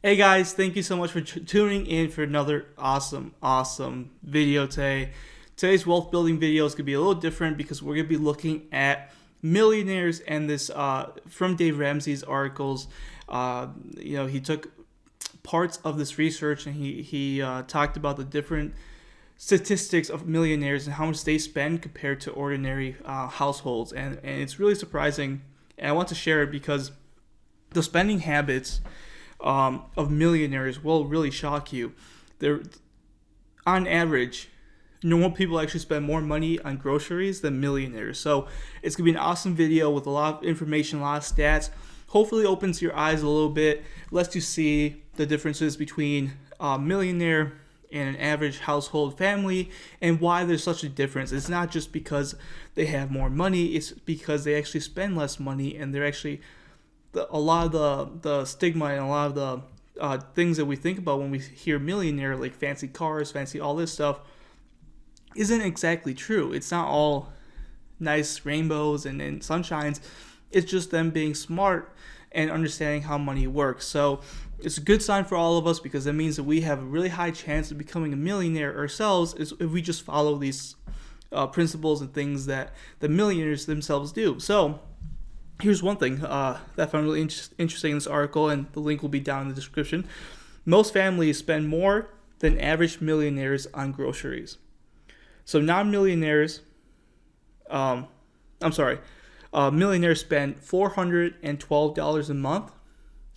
Hey guys, thank you so much for tuning in for another awesome video today. Today's wealth building video is going to be a little different because we're going to be looking at millionaires and this from Dave Ramsey's articles. He took parts of this research and he talked about the different statistics of millionaires and how much they spend compared to ordinary households. And it's really surprising. And I want to share it because the spending habits of millionaires will really shock you. They're, on average, normal people actually spend more money on groceries than millionaires. So it's going to be an awesome video with a lot of information, a lot of stats. Hopefully opens your eyes a little bit, lets you see the differences between a millionaire and an average household family and why there's such a difference. It's not just because they have more money, it's because they actually spend less money and they're actually a lot of the stigma and a lot of the things that we think about when we hear millionaire, like fancy cars, fancy all this stuff, isn't exactly true. It's not all nice rainbows and sunshines. It's just them being smart and understanding how money works. So it's a good sign for all of us because that means that we have a really high chance of becoming a millionaire ourselves if we just follow these principles and things that the millionaires themselves do. So here's one thing that I found really interesting in this article, and the link will be down in the description. Most families spend more than average millionaires on groceries. So non-millionaires, millionaires spend $412 a month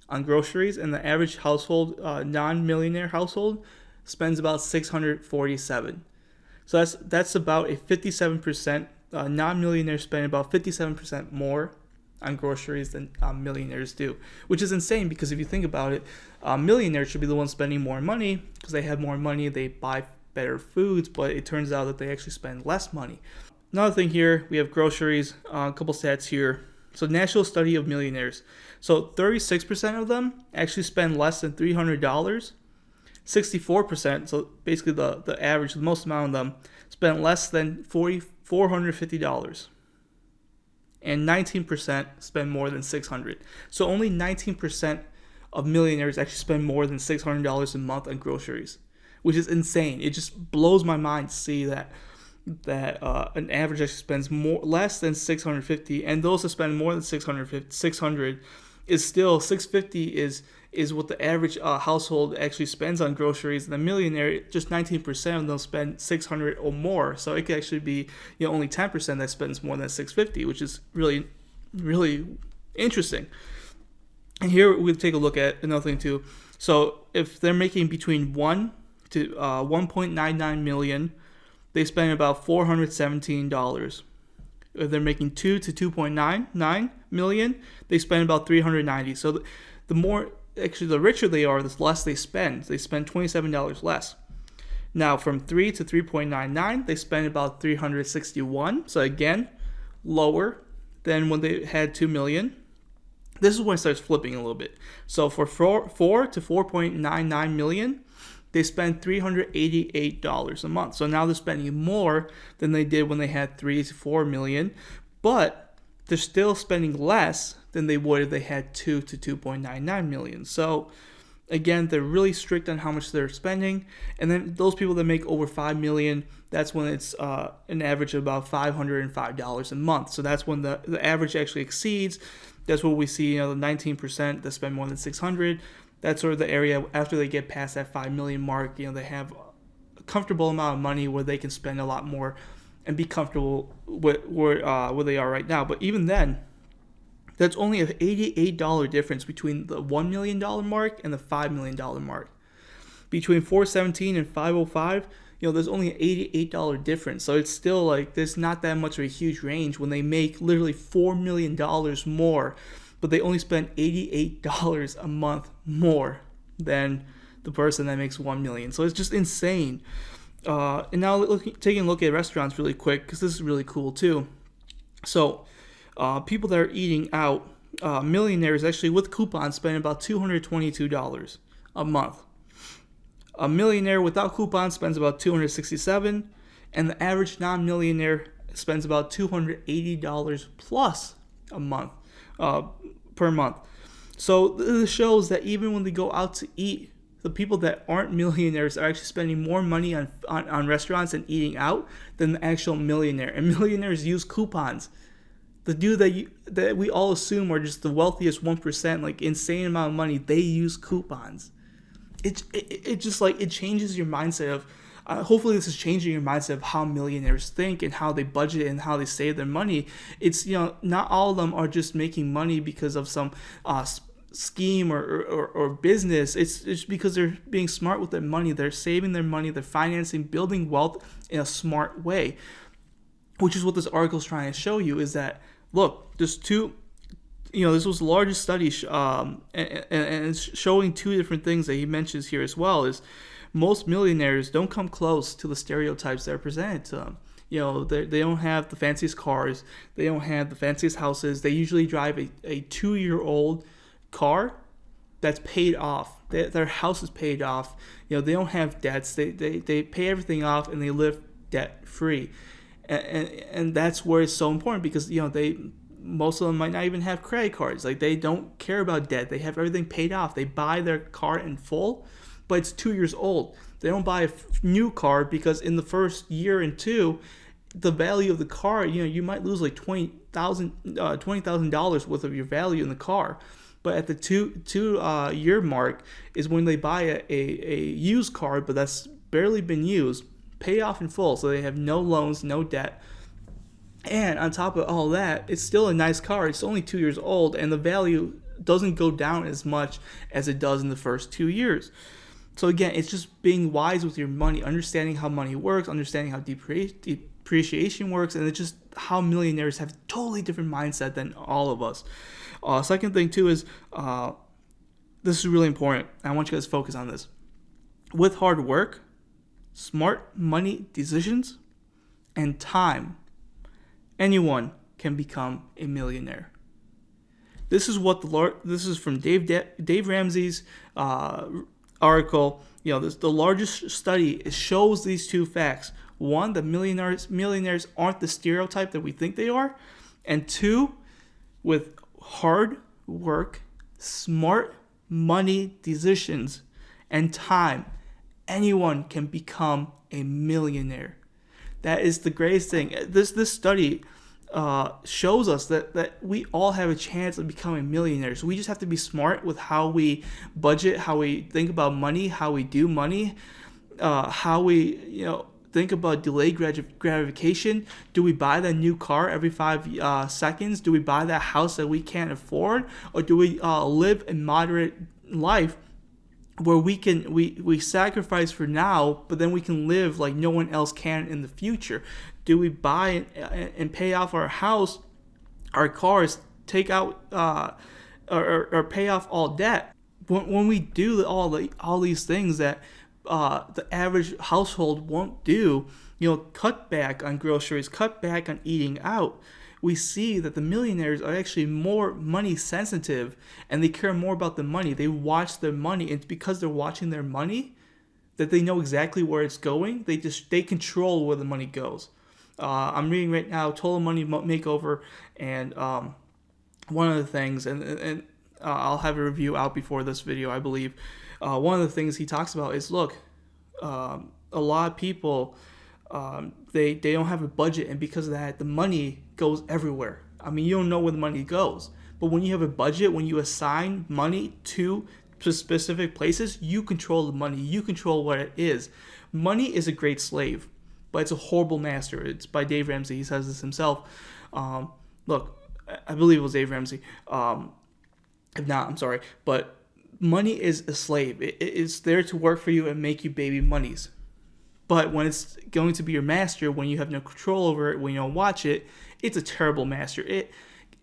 on groceries, and the average household, non-millionaire household, spends about $647. So that's about a 57%. Non-millionaires spend about 57% more on groceries than millionaires do, which is insane because if you think about it, millionaires should be the ones spending more money because they have more money, they buy better foods, but it turns out that they actually spend less money. Another thing here, we have groceries, a couple stats here. So national study of millionaires. So 36% of them actually spend less than $300. 64%, so basically the average, the most amount of them, spend less than $450. And 19% spend more than $600. So only 19% of millionaires actually spend more than $600 a month on groceries, which is insane. It just blows my mind to see that an average actually spends less than $650, and those that spend more than $600 is still $650 is what the average household actually spends on groceries. And the millionaire, just 19% of them spend $600 or more. So it could actually be only 10% that spends more than $650, which is really, really interesting. And here we'll take a look at another thing too. So if they're making between 1 to 1.99 million, they spend about $417. If they're making 2 to 2.99 million, they spend about $390. So the richer they are, the less they spend. They spend $27 less. Now, from 3 to 3.99, they spend about $361. So again, lower than when they had 2 million. This is when it starts flipping a little bit. So for 4 to 4.99 million, they spend $388 a month. So now they're spending more than they did when they had 3 to 4 million, but they're still spending less than they would if they had 2 to 2.99 million. So again, they're really strict on how much they're spending. And then those people that make over 5 million, that's when it's an average of about $505 a month. So that's when the average actually exceeds. That's what we see, the 19% that spend more than 600. That's sort of the area after they get past that 5 million mark, they have a comfortable amount of money where they can spend a lot more and be comfortable with where they are right now. But even then, that's only an $88 difference between the $1 million mark and the $5 million mark. Between 417 and 505, there's only an $88 difference. So it's still like there's not that much of a huge range when they make literally $4 million more, but they only spend $88 a month more than the person that makes $1 million. So it's just insane. And now taking a look at restaurants really quick, because this is really cool too. So people that are eating out, millionaires actually with coupons spend about $222 a month. A millionaire without coupons spends about $267, and the average non-millionaire spends about $280 plus a month, per month. So this shows that even when they go out to eat, the people that aren't millionaires are actually spending more money on restaurants and eating out than the actual millionaire. And millionaires use coupons. The dude that we all assume are just the wealthiest 1%, like insane amount of money, they use coupons. It just like it changes your mindset of. Hopefully this is changing your mindset of how millionaires think and how they budget and how they save their money. It's, not all of them are just making money because of some scheme or business. It's because they're being smart with their money. They're saving their money. They're financing, building wealth in a smart way, which is what this article is trying to show you, is that, look, there's two, this was the largest study and it's showing two different things that he mentions here as well, is most millionaires don't come close to the stereotypes that are presented to them. They don't have the fanciest cars. They don't have the fanciest houses. They usually drive a 2-year-old car that's paid off. Their house is paid off. They don't have debts. They pay everything off and they live debt free. And that's where it's so important, because most of them might not even have credit cards. Like, they don't care about debt. They have everything paid off. They buy their car in full, but it's 2 years old. They don't buy a new car because in the first year and two, the value of the car, you might lose like $20,000 worth of your value in the car. But at the two year mark is when they buy a used car, but that's barely been used, pay off in full, so they have no loans, no debt. And on top of all that, it's still a nice car. It's only 2 years old, and the value doesn't go down as much as it does in the first 2 years. So again, it's just being wise with your money, understanding how money works, understanding how depreciation works, and it's just how millionaires have a totally different mindset than all of us. Second thing too is, this is really important. I want you guys to focus on this. With hard work, smart money decisions, and time, anyone can become a millionaire. This is from Dave Ramsey's article. The largest study, it shows these two facts. One, that millionaires aren't the stereotype that we think they are. And two, with hard work, smart money decisions, and time, anyone can become a millionaire. That is the greatest thing. This study shows us that we all have a chance of becoming millionaires. We just have to be smart with how we budget, how we think about money, how we do money, how we think about delayed gratification. Do we buy that new car every 5 seconds? Do we buy that house that we can't afford? Or do we live a moderate life where we sacrifice for now, but then we can live like no one else can in the future? Do we buy and pay off our house, our cars, take out or pay off all debt? When we do all these things that the average household won't do, cut back on groceries, cut back on eating out, we see that the millionaires are actually more money sensitive and they care more about the money. They watch their money, and it's because they're watching their money that they know exactly where it's going. They control where the money goes. I'm reading right now Total Money Makeover, and one of the things, and I'll have a review out before this video, I believe. One of the things he talks about is, look, a lot of people, they don't have a budget, and because of that, the money goes everywhere. I mean, you don't know where the money goes. But when you have a budget, when you assign money to specific places, you control the money. You control what it is. Money is a great slave, but it's a horrible master. It's by Dave Ramsey. He says this himself. Look, I believe it was Dave Ramsey. If not, I'm sorry. But money is a slave. It's there to work for you and make you baby monies. But when it's going to be your master, when you have no control over it, when you don't watch it, it's a terrible master.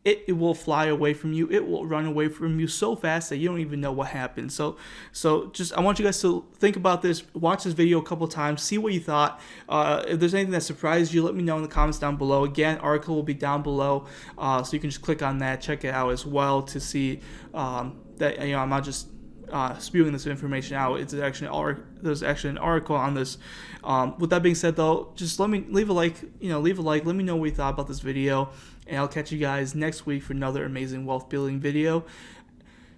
It will fly away from you. It will run away from you so fast that you don't even know what happened. So just, I want you guys to think about this. Watch this video a couple times. See what you thought. If there's anything that surprised you, let me know in the comments down below. Again, article will be down below, so you can just click on that, check it out as well to see that I'm not just spewing this information out. There's actually an article on this. With that being said, though, just leave a like. Let me know what you thought about this video, and I'll catch you guys next week for another amazing wealth building video.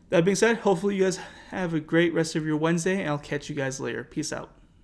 That being said, hopefully you guys have a great rest of your Wednesday, and I'll catch you guys later. Peace out.